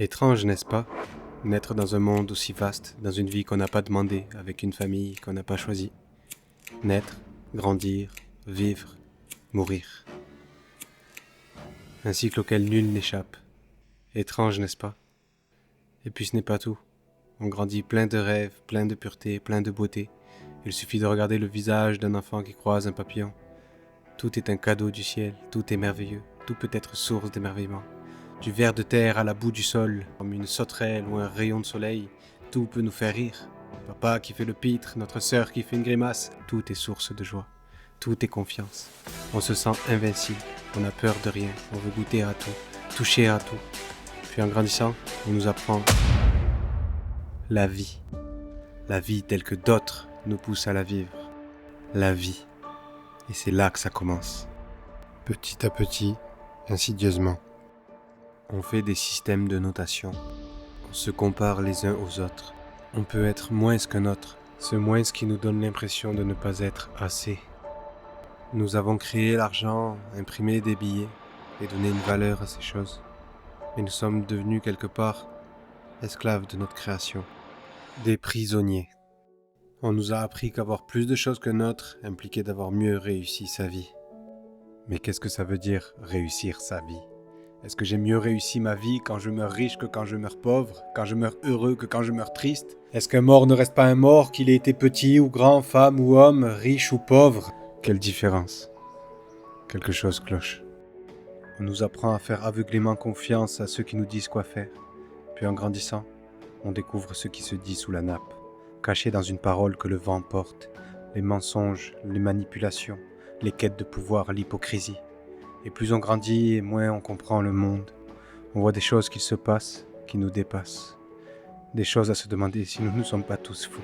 Étrange, n'est-ce pas? Naître dans un monde aussi vaste, dans une vie qu'on n'a pas demandée, avec une famille qu'on n'a pas choisie. Naître, grandir, vivre, mourir. Un cycle auquel nul n'échappe. Étrange, n'est-ce pas? Et puis ce n'est pas tout. On grandit plein de rêves, plein de pureté, plein de beauté. Il suffit de regarder le visage d'un enfant qui croise un papillon. Tout est un cadeau du ciel, tout est merveilleux, tout peut être source d'émerveillement. Du ver de terre à la boue du sol, comme une sauterelle ou un rayon de soleil, tout peut nous faire rire. Papa qui fait le pitre, notre sœur qui fait une grimace, tout est source de joie, tout est confiance. On se sent invincible, on n'a peur de rien, on veut goûter à tout, toucher à tout. Puis en grandissant, on nous apprend la vie. La vie telle que d'autres nous poussent à la vivre. La vie. Et c'est là que ça commence. Petit à petit, insidieusement. On fait des systèmes de notation. On se compare les uns aux autres. On peut être moins qu'un autre. Ce moins qui nous donne l'impression de ne pas être assez. Nous avons créé l'argent, imprimé des billets et donné une valeur à ces choses. Et nous sommes devenus quelque part esclaves de notre création. Des prisonniers. On nous a appris qu'avoir plus de choses que notre impliquait d'avoir mieux réussi sa vie. Mais qu'est-ce que ça veut dire, réussir sa vie ? Est-ce que j'ai mieux réussi ma vie quand je meurs riche que quand je meurs pauvre, quand je meurs heureux que quand je meurs triste ? Est-ce qu'un mort ne reste pas un mort, qu'il ait été petit ou grand, femme ou homme, riche ou pauvre ? Quelle différence ? Quelque chose cloche. On nous apprend à faire aveuglément confiance à ceux qui nous disent quoi faire. Puis en grandissant, on découvre ce qui se dit sous la nappe, caché dans une parole que le vent porte, les mensonges, les manipulations, les quêtes de pouvoir, l'hypocrisie. Et plus on grandit, et moins on comprend le monde. On voit des choses qui se passent, qui nous dépassent. Des choses à se demander si nous ne sommes pas tous fous.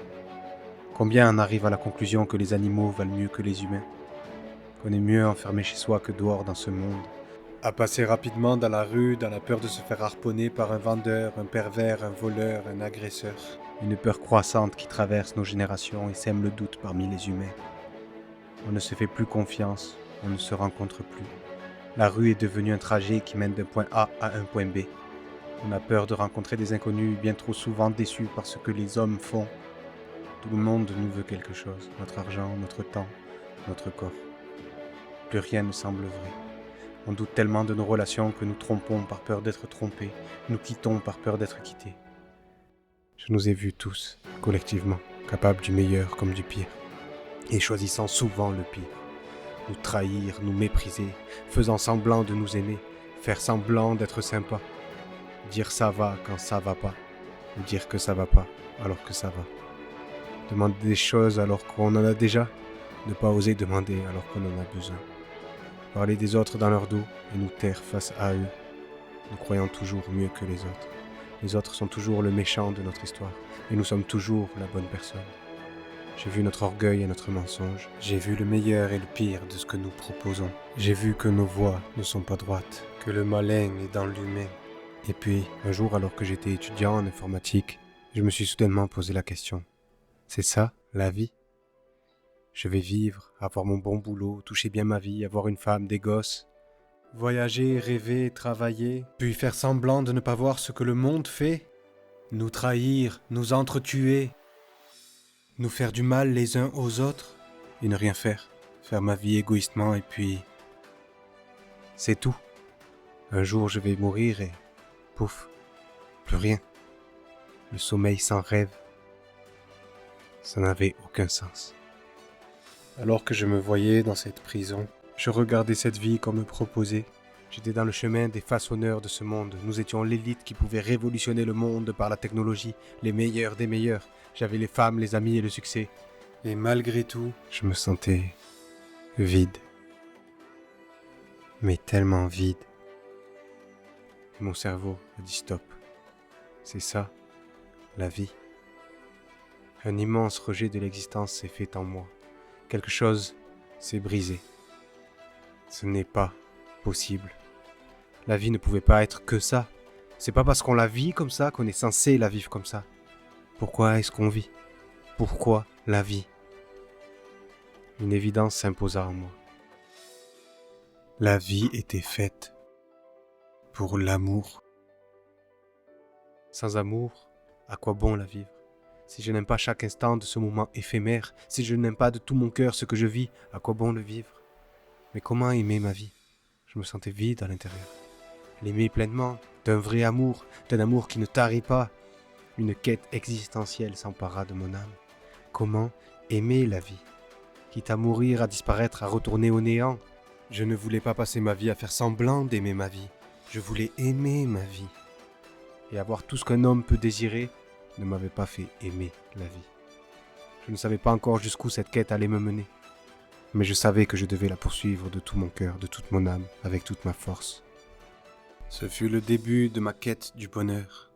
Combien en arrivent à la conclusion que les animaux valent mieux que les humains ? Qu'on est mieux enfermé chez soi que dehors dans ce monde. À passer rapidement dans la rue, dans la peur de se faire harponner par un vendeur, un pervers, un voleur, un agresseur. Une peur croissante qui traverse nos générations et sème le doute parmi les humains. On ne se fait plus confiance, on ne se rencontre plus. La rue est devenue un trajet qui mène d'un point A à un point B. On a peur de rencontrer des inconnus bien trop souvent déçus par ce que les hommes font. Tout le monde nous veut quelque chose, notre argent, notre temps, notre corps. Plus rien ne semble vrai. On doute tellement de nos relations que nous trompons par peur d'être trompés, nous quittons par peur d'être quittés. Je nous ai vus tous, collectivement, capables du meilleur comme du pire, et choisissant souvent le pire. Nous trahir, nous mépriser, faisant semblant de nous aimer, faire semblant d'être sympa, dire ça va quand ça va pas, ou dire que ça va pas alors que ça va. Demander des choses alors qu'on en a déjà, ne pas oser demander alors qu'on en a besoin. Parler des autres dans leur dos et nous taire face à eux, nous croyant toujours mieux que les autres. Les autres sont toujours le méchant de notre histoire, et nous sommes toujours la bonne personne. J'ai vu notre orgueil et notre mensonge. J'ai vu le meilleur et le pire de ce que nous proposons. J'ai vu que nos voies ne sont pas droites, que le malin est dans l'humain. Et puis, un jour, alors que j'étais étudiant en informatique, je me suis soudainement posé la question. C'est ça, la vie ? Je vais vivre, avoir mon bon boulot, toucher bien ma vie, avoir une femme, des gosses. Voyager, rêver, travailler, puis faire semblant de ne pas voir ce que le monde fait. Nous trahir, nous entretuer. Nous faire du mal les uns aux autres et ne rien faire ma vie égoïstement et puis c'est tout. Un jour je vais mourir et pouf, plus rien. Le sommeil sans rêve, ça n'avait aucun sens. Alors que je me voyais dans cette prison, je regardais cette vie qu'on me proposait. J'étais dans le chemin des façonneurs de ce monde. Nous étions l'élite qui pouvait révolutionner le monde par la technologie, les meilleurs des meilleurs. J'avais les femmes, les amis et le succès. Et malgré tout, je me sentais vide. Mais tellement vide. Et mon cerveau a dit stop. C'est ça, la vie. Un immense rejet de l'existence s'est fait en moi. Quelque chose s'est brisé. Ce n'est pas possible. La vie ne pouvait pas être que ça. C'est pas parce qu'on la vit comme ça qu'on est censé la vivre comme ça. Pourquoi est-ce qu'on vit ? Pourquoi la vie ? Une évidence s'imposa en moi. La vie était faite pour l'amour. Sans amour, à quoi bon la vivre? Si je n'aime pas chaque instant de ce moment éphémère, si je n'aime pas de tout mon cœur ce que je vis, à quoi bon le vivre? Mais comment aimer ma vie? Je me sentais vide à l'intérieur. L'aimer pleinement, d'un vrai amour, d'un amour qui ne tarit pas. Une quête existentielle s'empara de mon âme. Comment aimer la vie? Quitte à mourir, à disparaître, à retourner au néant. Je ne voulais pas passer ma vie à faire semblant d'aimer ma vie. Je voulais aimer ma vie. Et avoir tout ce qu'un homme peut désirer ne m'avait pas fait aimer la vie. Je ne savais pas encore jusqu'où cette quête allait me mener. Mais je savais que je devais la poursuivre de tout mon cœur, de toute mon âme, avec toute ma force. Ce fut le début de ma quête du bonheur.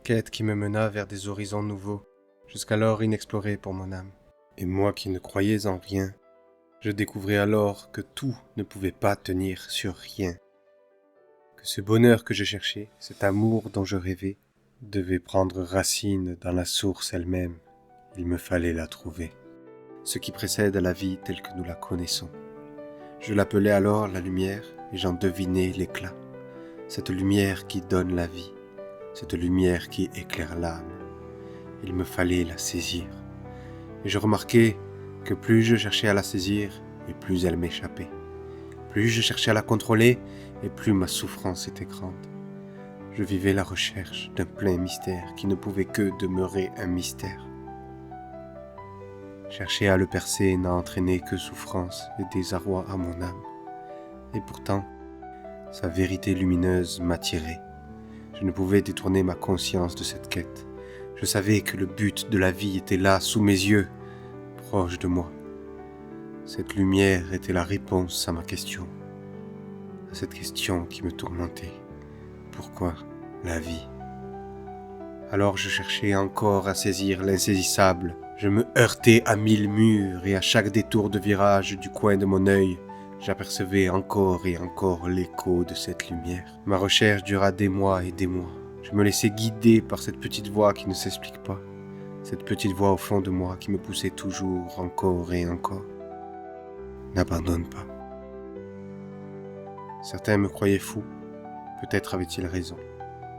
Quête qui me mena vers des horizons nouveaux, jusqu'alors inexplorés pour mon âme. Et moi qui ne croyais en rien, je découvrais alors que tout ne pouvait pas tenir sur rien. Que ce bonheur que je cherchais, cet amour dont je rêvais, devait prendre racine dans la source elle-même. Il me fallait la trouver. Ce qui précède à la vie telle que nous la connaissons. Je l'appelais alors la lumière et j'en devinais l'éclat. Cette lumière qui donne la vie, cette lumière qui éclaire l'âme. Il me fallait la saisir. Et je remarquai que plus je cherchais à la saisir, et plus elle m'échappait. Plus je cherchais à la contrôler, et plus ma souffrance était grande. Je vivais la recherche d'un plein mystère qui ne pouvait que demeurer un mystère. Chercher à le percer n'a entraîné que souffrance et désarroi à mon âme. Et pourtant, sa vérité lumineuse m'attirait. Je ne pouvais détourner ma conscience de cette quête. Je savais que le but de la vie était là, sous mes yeux, proche de moi. Cette lumière était la réponse à ma question, à cette question qui me tourmentait. Pourquoi la vie? Alors je cherchais encore à saisir l'insaisissable. Je me heurtais à 1000 murs et à chaque détour de virage du coin de mon œil, j'apercevais encore et encore l'écho de cette lumière. Ma recherche dura des mois et des mois. Je me laissais guider par cette petite voix qui ne s'explique pas. Cette petite voix au fond de moi qui me poussait toujours, encore et encore. N'abandonne pas. Certains me croyaient fou. Peut-être avaient-ils raison.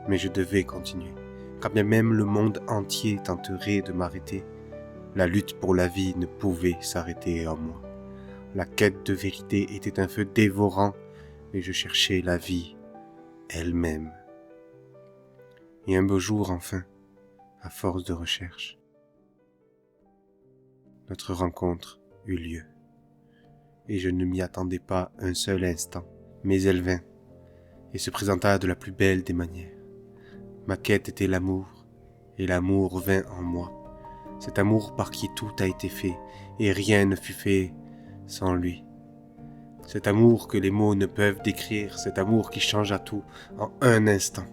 Mais je devais continuer. Quand bien même le monde entier tenterait de m'arrêter, la lutte pour la vie ne pouvait s'arrêter en moi. La quête de vérité était un feu dévorant et je cherchais la vie elle-même. Et un beau jour, enfin, à force de recherche, notre rencontre eut lieu. Et je ne m'y attendais pas un seul instant, mais elle vint et se présenta de la plus belle des manières. Ma quête était l'amour, et l'amour vint en moi. Cet amour par qui tout a été fait, et rien ne fut fait sans lui. Cet amour que les mots ne peuvent décrire, cet amour qui changea tout en un instant.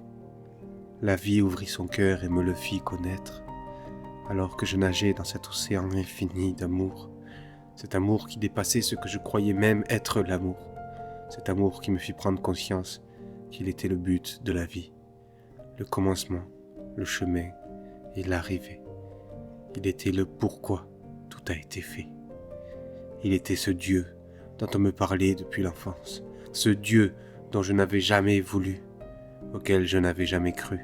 La vie ouvrit son cœur et me le fit connaître, alors que je nageais dans cet océan infini d'amour. Cet amour qui dépassait ce que je croyais même être l'amour. Cet amour qui me fit prendre conscience qu'il était le but de la vie. Le commencement, le chemin et l'arrivée. Il était le pourquoi tout a été fait. Il était ce Dieu dont on me parlait depuis l'enfance. Ce Dieu dont je n'avais jamais voulu, auquel je n'avais jamais cru.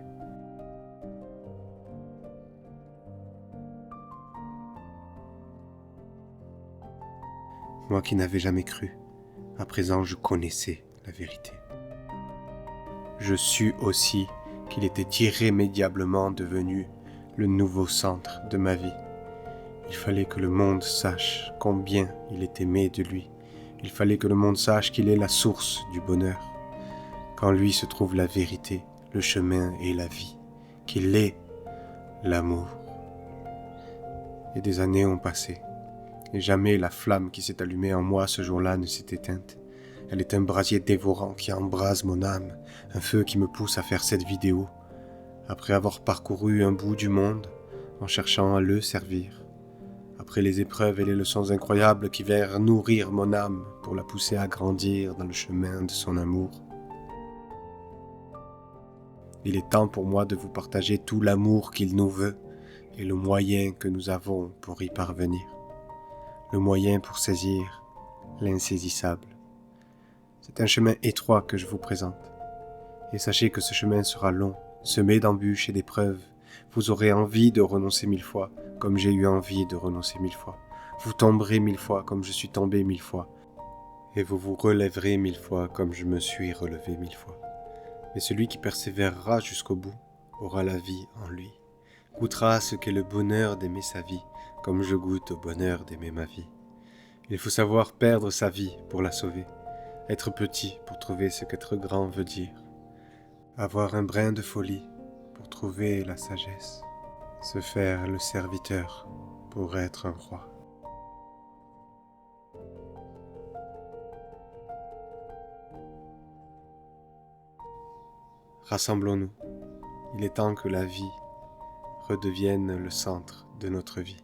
Moi qui n'avais jamais cru, à présent je connaissais la vérité. Je sus aussi qu'il était irrémédiablement devenu le nouveau centre de ma vie. Il fallait que le monde sache combien il est aimé de lui. Il fallait que le monde sache qu'il est la source du bonheur. Qu'en lui se trouve la vérité, le chemin et la vie. Qu'il est l'amour. Et des années ont passé. Et jamais la flamme qui s'est allumée en moi ce jour-là ne s'est éteinte. Elle est un brasier dévorant qui embrase mon âme, un feu qui me pousse à faire cette vidéo, après avoir parcouru un bout du monde en cherchant à le servir, après les épreuves et les leçons incroyables qui vinrent nourrir mon âme pour la pousser à grandir dans le chemin de son amour. Il est temps pour moi de vous partager tout l'amour qu'il nous veut et le moyen que nous avons pour y parvenir. Le moyen pour saisir l'insaisissable. C'est un chemin étroit que je vous présente. Et sachez que ce chemin sera long Semé d'embûches et d'épreuves, vous aurez envie de renoncer 1000 fois, comme j'ai eu envie de renoncer 1000 fois. Vous tomberez 1000 fois, comme je suis tombé 1000 fois. Et vous vous relèverez 1000 fois, comme je me suis relevé 1000 fois. Mais celui qui persévérera jusqu'au bout aura la vie en lui, goûtera ce qu'est le bonheur d'aimer sa vie, comme je goûte au bonheur d'aimer ma vie. Il faut savoir perdre sa vie pour la sauver, être petit pour trouver ce qu'être grand veut dire, avoir un brin de folie pour trouver la sagesse, se faire le serviteur pour être un roi. Rassemblons-nous, il est temps que la vie redevienne le centre de notre vie.